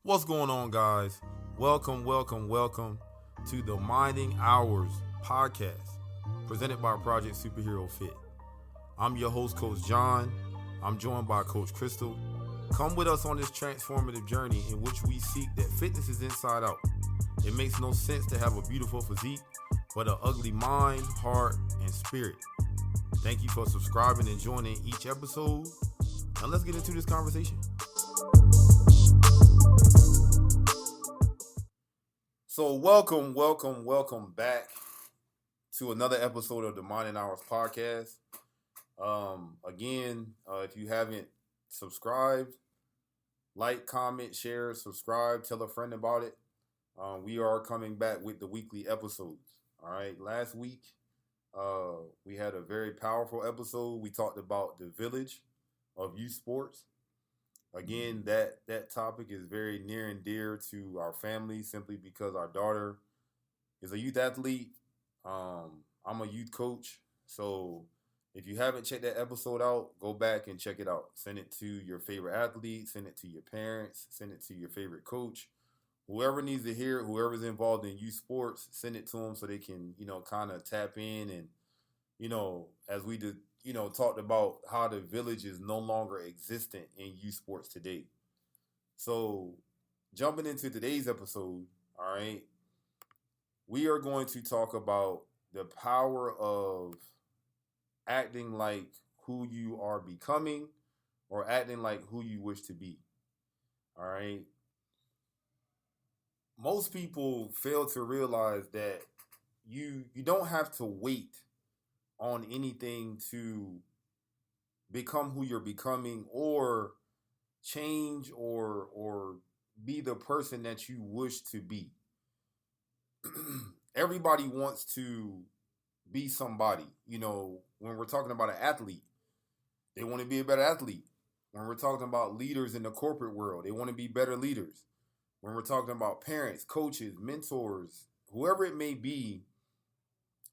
What's going on, guys? Welcome to the Minding Hours podcast presented by Project Superhero Fit. I'm your host, Coach John. I'm joined by Coach Crystal. Come with us on this transformative journey in which we seek that fitness is inside out. It makes no sense to have a beautiful physique, but an ugly mind, heart, and spirit. Thank you for subscribing and joining each episode. Now let's get into this conversation. So welcome back to another episode of the Minding Hours podcast. If you haven't subscribed, like, comment, share, subscribe, tell a friend about it. We are coming back with the weekly episodes. All right. Last week, we had a very powerful episode. We talked about the village of youth sports. Again, that topic is very near and dear to our family simply because our daughter is a youth athlete. I'm a youth coach. So if you haven't checked that episode out, go back and check it out. Send it to your favorite athlete, send it to your parents, send it to your favorite coach. Whoever needs to hear it, whoever's involved in youth sports, send it to them so they can, kind of tap in and, as we did, talked about how the village is no longer existent in youth sports today. So jumping into today's episode, all right, we are going to talk about the power of acting like who you are becoming or acting like who you wish to be. All right. Most people fail to realize that you don't have to wait on anything to become who you're becoming or change or be the person that you wish to be. Everybody wants to be somebody. When we're talking about an athlete, they want to be a better athlete. When we're talking about leaders in the corporate world, they want to be better leaders. When we're talking about parents, coaches, mentors, whoever it may be,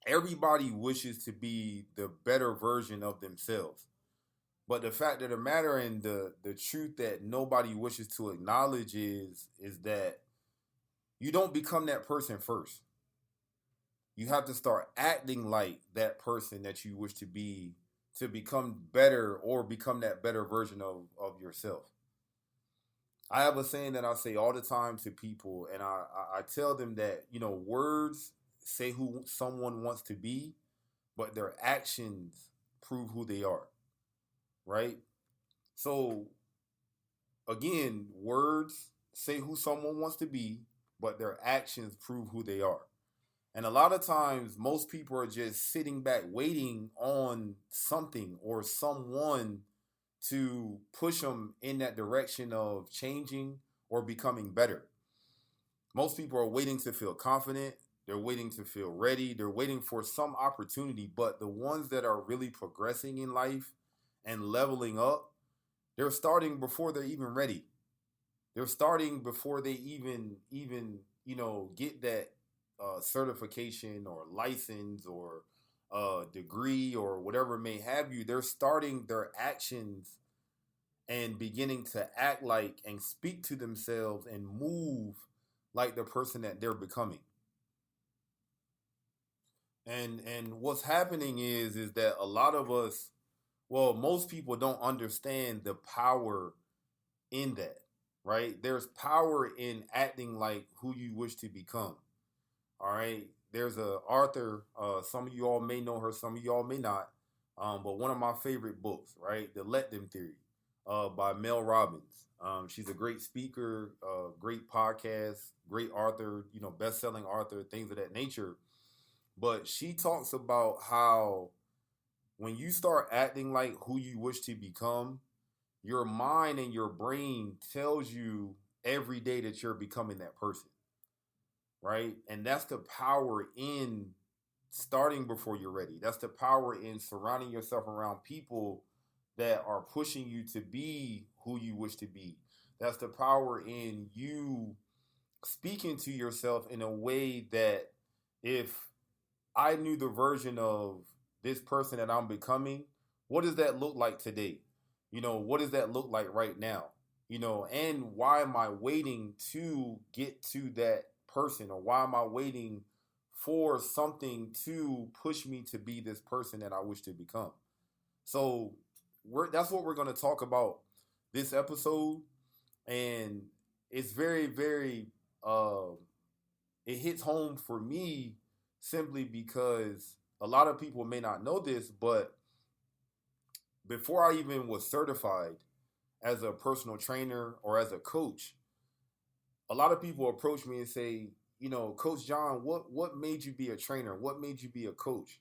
everybody wishes to be the better version of themselves. But the fact of the matter and the truth that nobody wishes to acknowledge is that you don't become that person first. You have to start acting like that person that you wish to be to become better or become that better version of yourself. I have a saying that I say all the time to people, and I tell them that, words say who someone wants to be, but their actions prove who they are, right? So, again, words say who someone wants to be, but their actions prove who they are. And a lot of times, most people are just sitting back waiting on something or someone to push them in that direction of changing or becoming better. Most people are waiting to feel confident. They're waiting to feel ready. They're waiting for some opportunity. But the ones that are really progressing in life and leveling up, they're starting before they're even ready. They're starting before they even get that certification or license or degree or whatever may have you. They're starting their actions and beginning to act like and speak to themselves and move like the person that they're becoming. And what's happening is that a lot of us, most people don't understand the power in that, right? There's power in acting like who you wish to become. All right. There's a author, some of you all may know her, some of you all may not. But one of my favorite books, right? The Let Them Theory, by Mel Robbins. She's a great speaker, great podcast, great author, best-selling author, things of that nature. But she talks about how when you start acting like who you wish to become, your mind and your brain tells you every day that you're becoming that person, right? And that's the power in starting before you're ready. That's the power in surrounding yourself around people that are pushing you to be who you wish to be. That's the power in you speaking to yourself in a way that if I knew the version of this person that I'm becoming, what does that look like today? What does that look like right now? And why am I waiting to get to that person, or why am I waiting for something to push me to be this person that I wish to become? So that's what we're going to talk about this episode, and it's very, very it hits home for me simply because a lot of people may not know this, but before I even was certified as a personal trainer or as a coach, a lot of people approach me and say, Coach John, what made you be a trainer? What made you be a coach?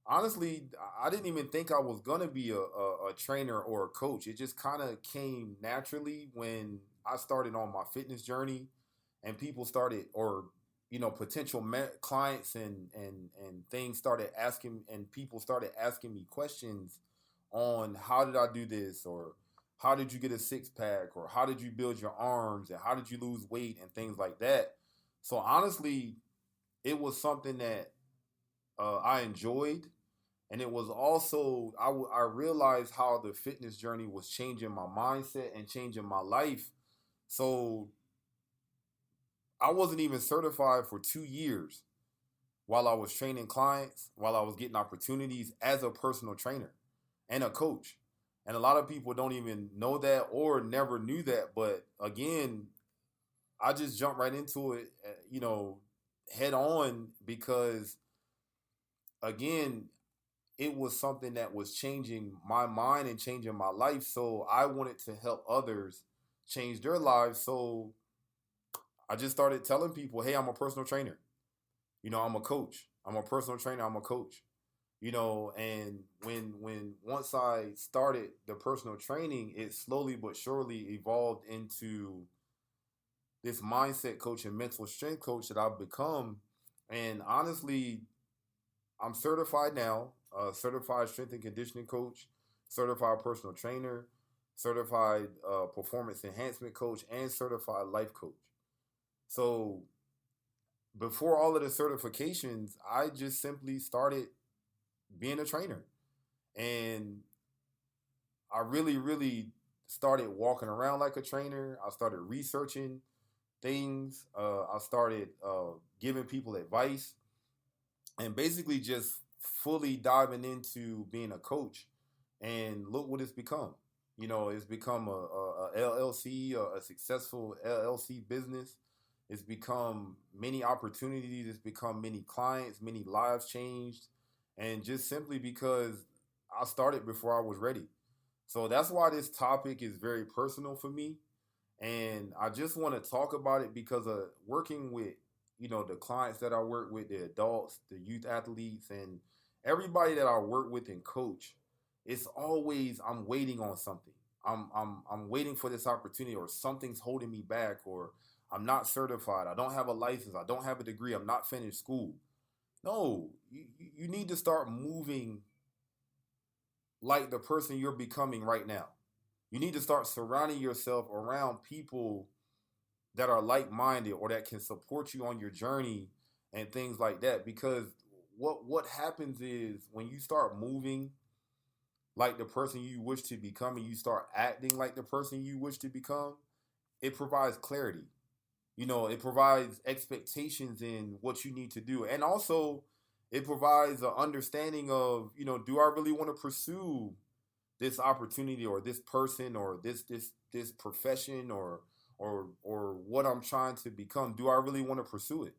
Honestly, I didn't even think I was gonna be a trainer or a coach. It just kind of came naturally when I started on my fitness journey, and people started, or potential clients and things started asking, and people started asking me questions on how did I do this, or how did you get a six pack, or how did you build your arms, and how did you lose weight, and things like that. So honestly, it was something that I enjoyed, and it was also I realized how the fitness journey was changing my mindset and changing my life. So I wasn't even certified for 2 years while I was training clients, while I was getting opportunities as a personal trainer and a coach. And a lot of people don't even know that or never knew that. But again, I just jumped right into it, head on, because again, it was something that was changing my mind and changing my life. So I wanted to help others change their lives. So I just started telling people, hey, I'm a personal trainer. I'm a coach. I'm a personal trainer. I'm a coach. And when once I started the personal training, it slowly but surely evolved into this mindset coach and mental strength coach that I've become. And honestly, I'm certified now, certified strength and conditioning coach, certified personal trainer, certified performance enhancement coach, and certified life coach. So before all of the certifications, I just simply started being a trainer. And I really, really started walking around like a trainer. I started researching things. I started giving people advice, and basically just fully diving into being a coach. And look what it's become. It's become a LLC, a successful LLC business. It's become many opportunities. It's become many clients, many lives changed, and just simply because I started before I was ready. So that's why this topic is very personal for me. And I just want to talk about it because of working with, the clients that I work with, the adults, the youth athletes, and everybody that I work with and coach. It's always I'm waiting on something. I'm waiting for this opportunity, or something's holding me back, or I'm not certified. I don't have a license. I don't have a degree. I'm not finished school. No, you need to start moving like the person you're becoming right now. You need to start surrounding yourself around people that are like-minded, or that can support you on your journey and things like that. Because what happens is when you start moving like the person you wish to become, and you start acting like the person you wish to become, it provides clarity. It provides expectations in what you need to do. And also it provides an understanding of, do I really want to pursue this opportunity, or this person, or this profession, or what I'm trying to become? Do I really want to pursue it?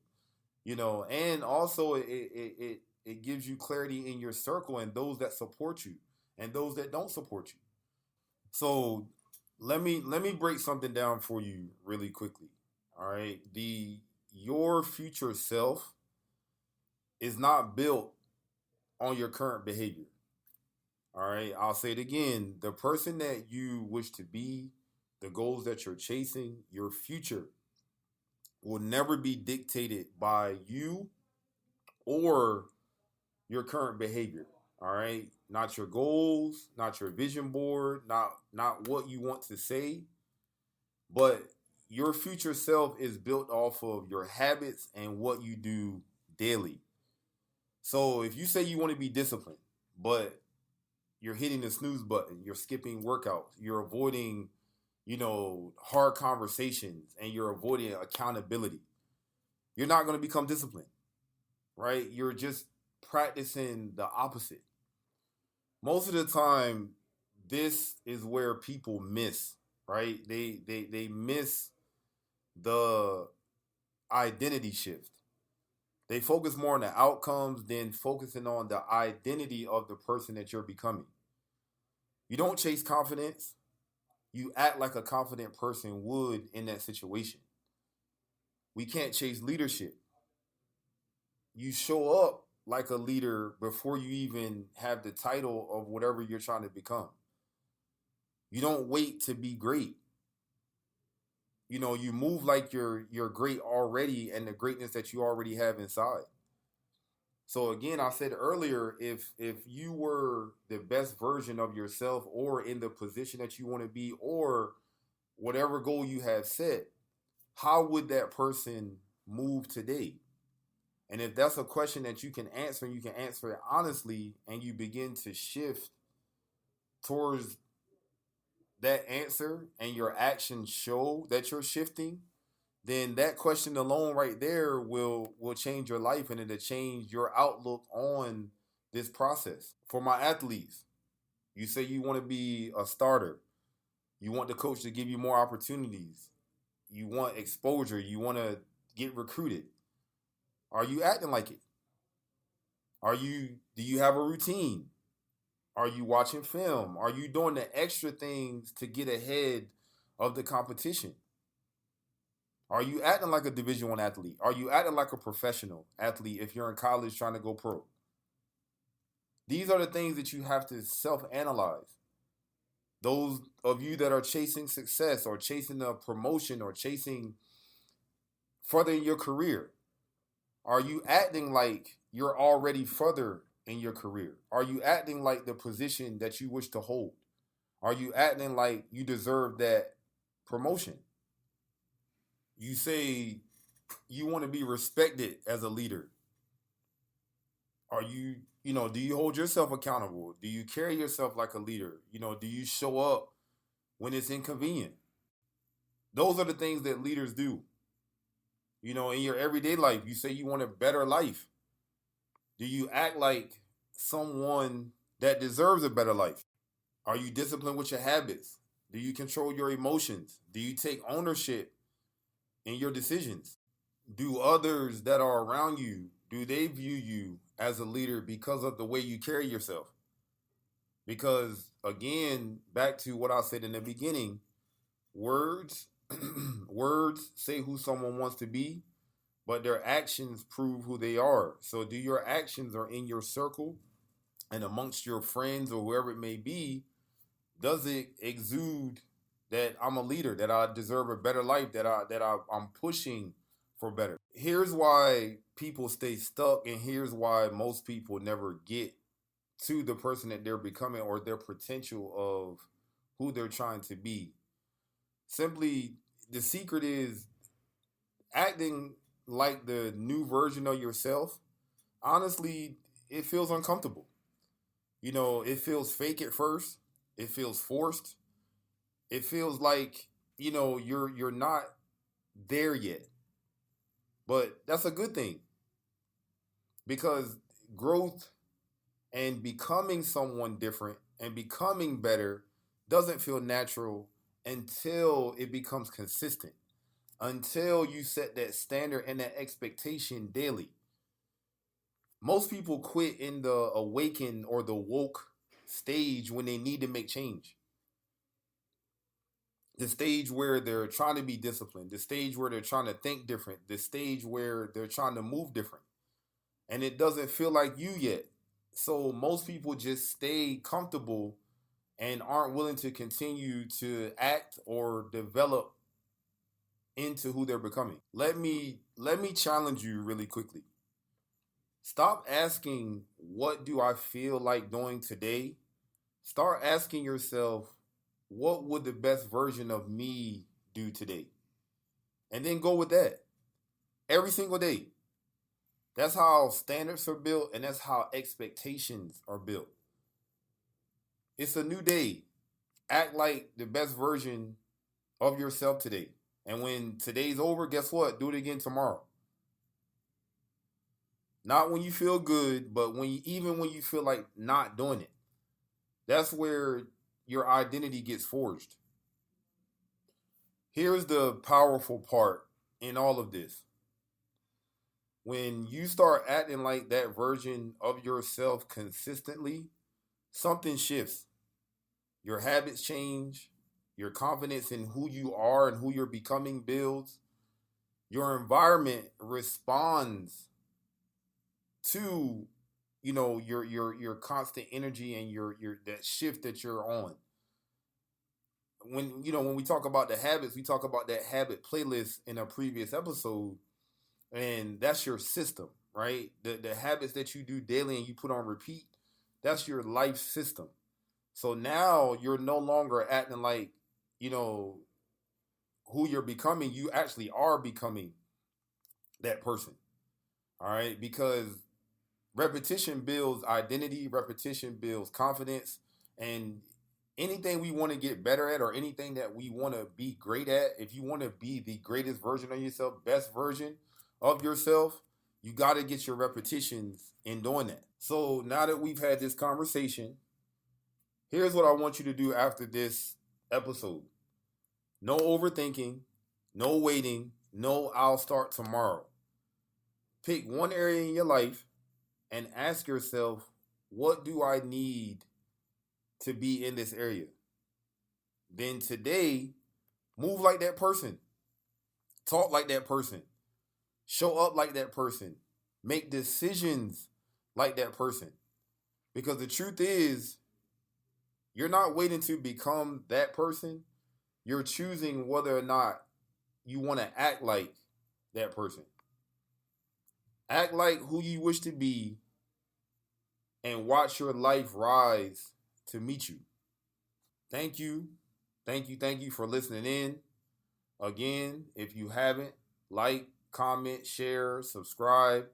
And also it gives you clarity in your circle, and those that support you and those that don't support you. So let me break something down for you really quickly. All right. The Your future self is not built on your current behavior. All right. I'll say it again. The person that you wish to be, the goals that you're chasing, your future will never be dictated by you or your current behavior. All right. Not your goals, not your vision board, not what you want to say, but your future self is built off of your habits and what you do daily. So if you say you want to be disciplined, but you're hitting the snooze button, you're skipping workouts, you're avoiding, hard conversations and you're avoiding accountability, you're not going to become disciplined, right? You're just practicing the opposite. Most of the time, this is where people miss, right? They miss the identity shift. They focus more on the outcomes than focusing on the identity of the person that you're becoming. You don't chase confidence. You act like a confident person would in that situation. We can't chase leadership. You show up like a leader before you even have the title of whatever you're trying to become. You don't wait to be great. You move like you're great already and the greatness that you already have inside. So again, I said earlier, if you were the best version of yourself or in the position that you want to be or whatever goal you have set, how would that person move today? And if that's a question that you can answer and you can answer it honestly and you begin to shift towards that answer and your actions show that you're shifting, then that question alone right there will change your life and it'll change your outlook on this process. For my athletes, you say you want to be a starter. You want the coach to give you more opportunities. You want exposure. You want to get recruited. Are you acting like it? Do you have a routine? Are you watching film? Are you doing the extra things to get ahead of the competition? Are you acting like a Division I athlete? Are you acting like a professional athlete if you're in college trying to go pro? These are the things that you have to self-analyze. Those of you that are chasing success or chasing a promotion or chasing further in your career, are you acting like you're already further in your career? Are you acting like the position that you wish to hold? Are you acting like you deserve that promotion? You say you want to be respected as a leader. Are you, do you hold yourself accountable? Do you carry yourself like a leader? Do you show up when it's inconvenient? Those are the things that leaders do. In your everyday life, you say you want a better life. Do you act like someone that deserves a better life? Are you disciplined with your habits? Do you control your emotions? Do you take ownership in your decisions? Do others that are around you, do they view you as a leader because of the way you carry yourself? Because again, back to what I said in the beginning, words words say who someone wants to be, but their actions prove who they are. So do your actions are in your circle and amongst your friends or whoever it may be, does it exude that I'm a leader, that I deserve a better life, that I'm pushing for better? Here's why people stay stuck, and here's why most people never get to the person that they're becoming or their potential of who they're trying to be. Simply, the secret is acting like the new version of yourself. Honestly, it feels uncomfortable. It feels fake at first. It feels forced. It feels like, you're not there yet. But that's a good thing because growth and becoming someone different and becoming better doesn't feel natural until it becomes consistent, until you set that standard and that expectation daily. Most people quit in the awaken or the woke stage when they need to make change. The stage where they're trying to be disciplined, the stage where they're trying to think different, the stage where they're trying to move different. And it doesn't feel like you yet. So most people just stay comfortable and aren't willing to continue to act or develop into who they're becoming. Let me challenge you really quickly. Stop asking, what do I feel like doing today? Start asking yourself, what would the best version of me do today? And then go with that every single day. That's how standards are built, and that's how expectations are built. It's a new day. Act like the best version of yourself today. And when today's over, guess what? Do it again tomorrow. Not when you feel good, but even when you feel like not doing it. That's where your identity gets forged. Here's the powerful part in all of this. When you start acting like that version of yourself consistently, something shifts. Your habits change, your confidence in who you are and who you're becoming builds. Your environment responds to, your constant energy and your that shift that you're on. When we talk about the habits, we talk about that habit playlist in a previous episode, and that's your system, right? The habits that you do daily and you put on repeat, that's your life system. So now you're no longer acting like, you know, who you're becoming. You actually are becoming that person. All right? Because repetition builds identity, repetition builds confidence, and anything we want to get better at or anything that we want to be great at, if you want to be the greatest version of yourself, best version of yourself, you got to get your repetitions in doing that. So now that we've had this conversation, here's what I want you to do after this episode. No overthinking, no waiting, no I'll start tomorrow. Pick one area in your life and ask yourself, what do I need to be in this area? Then today, move like that person, talk like that person, show up like that person, make decisions like that person. Because the truth is, you're not waiting to become that person. You're choosing whether or not you want to act like that person. Act like who you wish to be and watch your life rise to meet you. Thank you. Thank you for listening in. Again, if you haven't, like, comment, share, subscribe,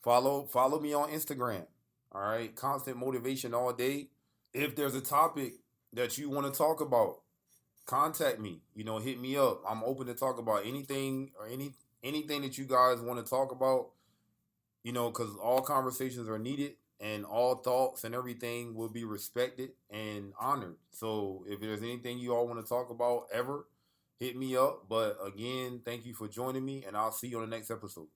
follow me on Instagram. All right, constant motivation all day. If there's a topic that you want to talk about, contact me. Hit me up. I'm open to talk about anything or anything that you guys want to talk about. Because all conversations are needed and all thoughts and everything will be respected and honored. So if there's anything you all want to talk about ever, hit me up. But again, thank you for joining me, and I'll see you on the next episode.